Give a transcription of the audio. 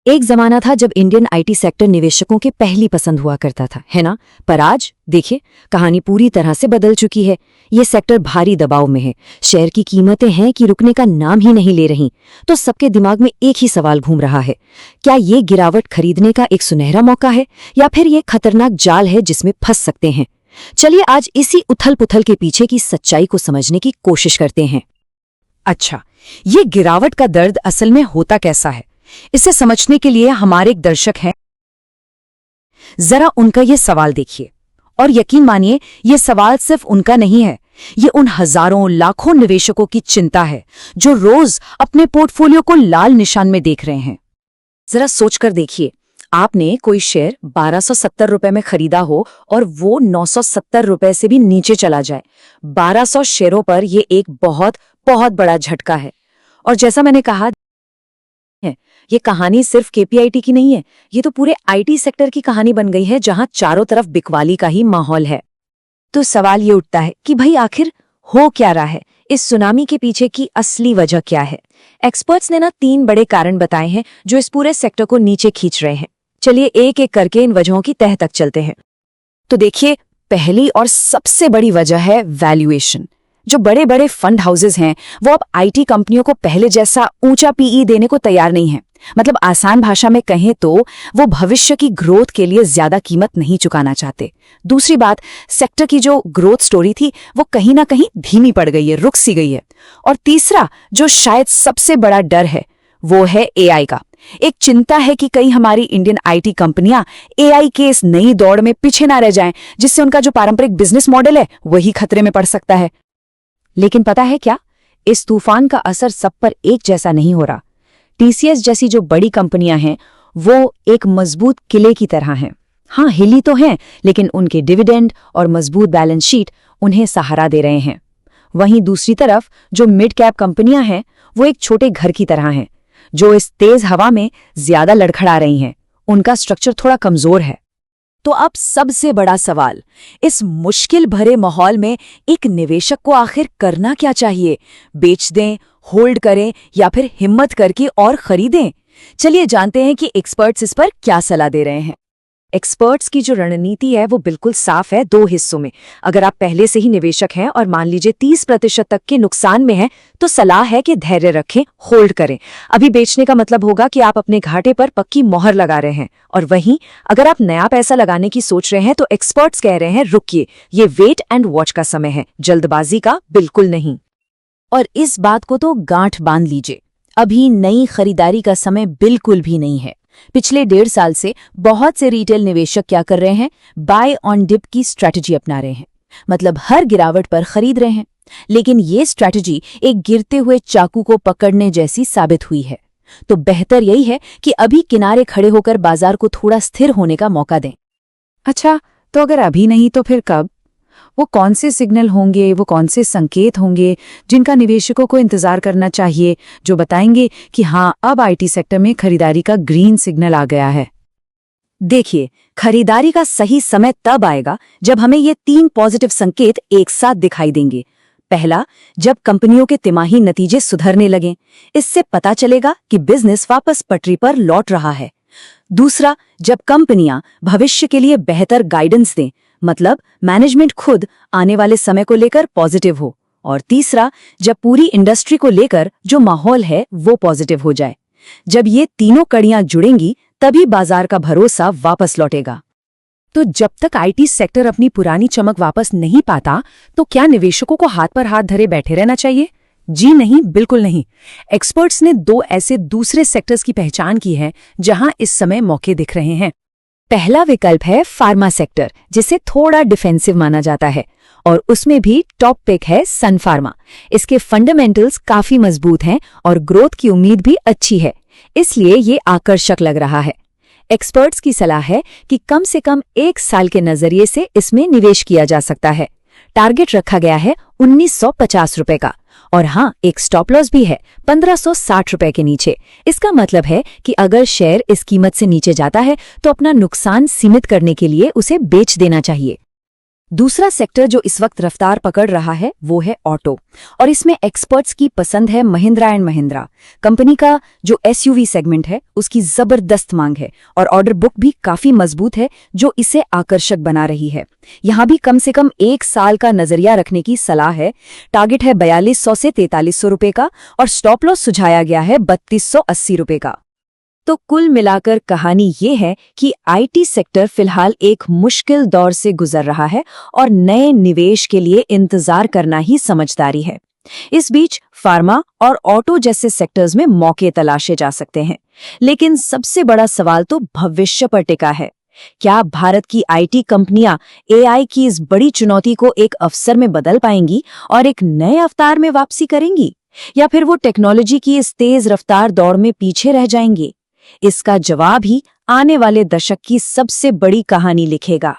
एक जमाना था जब इंडियन आईटी सेक्टर निवेशकों के पहली पसंद हुआ करता था, है ना? पर आज देखिए, कहानी पूरी तरह से बदल चुकी है। ये सेक्टर भारी दबाव में है। शेयर की कीमतें हैं कि रुकने का नाम ही नहीं ले रही। तो सबके दिमाग में एक ही सवाल घूम रहा है, क्या ये गिरावट खरीदने का एक सुनहरा मौका है या फिर ये खतरनाक जाल है जिसमें फंस सकते हैं? चलिए आज इसी उथल पुथल के पीछे की सच्चाई को समझने की कोशिश करते हैं। अच्छा, ये गिरावट का दर्द असल में होता कैसा है, इसे समझने के लिए हमारे एक दर्शक हैं, जरा उनका ये सवाल देखिए। और यकीन मानिए, ये सवाल सिर्फ उनका नहीं है, ये उन हजारों लाखों निवेशकों की चिंता है जो रोज अपने पोर्टफोलियो को लाल निशान में देख रहे हैं। जरा सोचकर देखिए, आपने कोई शेयर 1270 रुपए में खरीदा हो और वो 970 रुपए से भी नीचे चला जाए। 1200 शेयरों पर ये एक बहुत बहुत बड़ा झटका है। और जैसा मैंने कहा, ये कहानी सिर्फ केपीआईटी की नहीं है, ये तो पूरे आईटी सेक्टर की कहानी बन गई है, जहां चारों तरफ बिकवाली का ही माहौल है। तो सवाल ये उठता है कि भाई आखिर हो क्या रहा है, इस सुनामी के पीछे की असली वजह क्या है? एक्सपर्ट्स ने 3 बड़े कारण बताए हैं जो इस पूरे सेक्टर को नीचे खींच रहे हैं। चलिए एक एक करके इन वजहों की तह तक चलते हैं। तो देखिए, पहली और सबसे बड़ी वजह है वैल्यूएशन। जो बड़े बड़े फंड हाउसेज हैं, वो अब आईटी कंपनियों को पहले जैसा ऊंचा पीई देने को तैयार नहीं है। मतलब आसान भाषा में कहें तो वो भविष्य की ग्रोथ के लिए ज्यादा कीमत नहीं चुकाना चाहते। दूसरी बात, सेक्टर की जो ग्रोथ स्टोरी थी वो कहीं ना कहीं धीमी पड़ गई है, रुक सी गई है। और तीसरा, जो शायद सबसे बड़ा डर है, वो है एआई का। एक चिंता है कि कहीं हमारी इंडियन आईटी कंपनियां एआई के इस नई दौड़ में पीछे ना रह जाएं, जिससे उनका जो पारंपरिक बिजनेस मॉडल है वही खतरे में पड़ सकता है। लेकिन पता है क्या, इस तूफान का असर सब पर एक जैसा नहीं हो रहा। टीसीएस जैसी जो बड़ी कंपनियां हैं, वो एक मजबूत किले की तरह हैं। हाँ, हिली तो हैं, लेकिन उनके डिविडेंड और मजबूत बैलेंस शीट उन्हें सहारा दे रहे हैं। वहीं दूसरी तरफ जो मिड कैप कंपनियां हैं, वो एक छोटे घर की तरह हैं, जो इस तेज हवा में ज्यादा लड़खड़ा रही हैं। उनका स्ट्रक्चर थोड़ा कमजोर है। तो अब सबसे बड़ा सवाल, इस मुश्किल भरे माहौल में एक निवेशक को आखिर करना क्या चाहिए? बेच दें, होल्ड करें या फिर हिम्मत करके और खरीदें? चलिए जानते हैं कि एक्सपर्ट्स इस पर क्या सलाह दे रहे हैं। एक्सपर्ट्स की जो रणनीति है वो बिल्कुल साफ है, 2 हिस्सों में। अगर आप पहले से ही निवेशक हैं और मान लीजिए 30% तक के नुकसान में हैं, तो सलाह है कि धैर्य रखें, होल्ड करें। अभी बेचने का मतलब होगा कि आप अपने घाटे पर पक्की मोहर लगा रहे हैं। और वहीं अगर आप नया पैसा लगाने की सोच रहे हैं, तो एक्सपर्ट्स कह रहे हैं रुकिए, ये वेट एंड वॉच का समय है, जल्दबाजी का बिल्कुल नहीं। और इस बात को तो गांठ बांध लीजिए, अभी नई खरीदारी का समय बिल्कुल भी नहीं है। पिछले 1.5 साल से बहुत से रिटेल निवेशक क्या कर रहे हैं, बाय ऑन डिप की स्ट्रैटेजी अपना रहे हैं। मतलब हर गिरावट पर खरीद रहे हैं। लेकिन ये स्ट्रैटेजी एक गिरते हुए चाकू को पकड़ने जैसी साबित हुई है। तो बेहतर यही है कि अभी किनारे खड़े होकर बाजार को थोड़ा स्थिर होने का मौका दें। अच्छा, तो अगर अभी नहीं तो फिर कब? वो कौन से सिग्नल होंगे, वो कौन से संकेत होंगे जिनका निवेशकों को इंतजार करना चाहिए, जो बताएंगे कि हाँ, अब आईटी सेक्टर में खरीदारी का ग्रीन सिग्नल आ गया है? देखिए, खरीदारी का सही समय तब आएगा जब हमें ये 3 पॉजिटिव संकेत एक साथ दिखाई देंगे। पहला, जब कंपनियों के तिमाही नतीजे सुधरने लगें, इससे पता चलेगा कि बिजनेस वापस पटरी पर लौट रहा है। दूसरा, जब कंपनियां भविष्य के लिए बेहतर गाइडेंस दें, मतलब मैनेजमेंट खुद आने वाले समय को लेकर पॉजिटिव हो। और तीसरा, जब पूरी इंडस्ट्री को लेकर जो माहौल है वो पॉजिटिव हो जाए। जब ये तीनों कड़ियां जुड़ेंगी, तभी बाजार का भरोसा वापस लौटेगा। तो जब तक आईटी सेक्टर अपनी पुरानी चमक वापस नहीं पाता, तो क्या निवेशकों को हाथ पर हाथ धरे बैठे रहना चाहिए? जी नहीं, बिल्कुल नहीं। एक्सपर्ट्स ने 2 ऐसे दूसरे सेक्टर्स की पहचान की है जहां इस समय मौके दिख रहे हैं। पहला विकल्प है फार्मा सेक्टर, जिसे थोड़ा डिफेंसिव माना जाता है, और उसमें भी टॉप पिक है सन फार्मा। इसके फंडामेंटल्स काफी मजबूत हैं और ग्रोथ की उम्मीद भी अच्छी है, इसलिए ये आकर्षक लग रहा है। एक्सपर्ट्स की सलाह है कि कम से कम 1 साल के नजरिए से इसमें निवेश किया जा सकता है। टारगेट रखा गया है 1950 रुपए का। और हाँ, एक स्टॉप लॉस भी है 1560 रुपए के नीचे। इसका मतलब है कि अगर शेयर इस कीमत से नीचे जाता है तो अपना नुकसान सीमित करने के लिए उसे बेच देना चाहिए। दूसरा सेक्टर जो इस वक्त रफ्तार पकड़ रहा है वो है ऑटो, और इसमें एक्सपर्ट्स की पसंद है महिंद्रा एंड महिंद्रा। कंपनी का जो एसयूवी सेगमेंट है उसकी जबरदस्त मांग है और ऑर्डर बुक भी काफी मजबूत है, जो इसे आकर्षक बना रही है। यहां भी कम से कम 1 साल का नजरिया रखने की सलाह है। टारगेट है 4200 से 4300 रुपए का और स्टॉप लॉस सुझाया गया है 3280 रुपए का। तो कुल मिलाकर कहानी ये है कि आईटी सेक्टर फिलहाल एक मुश्किल दौर से गुजर रहा है और नए निवेश के लिए इंतजार करना ही समझदारी है। इस बीच फार्मा और ऑटो जैसे सेक्टर्स में मौके तलाशे जा सकते हैं, लेकिन सबसे बड़ा सवाल तो भविष्य पर टिका है। क्या भारत की आईटी कंपनियां एआई की इस बड़ी चुनौती को एक अवसर में बदल पाएंगी और एक नए अवतार में वापसी करेंगी, या फिर वो टेक्नोलॉजी की इस तेज रफ्तार दौड़ में पीछे रह जाएंगी? इसका जवाब ही आने वाले दशक की सबसे बड़ी कहानी लिखेगा।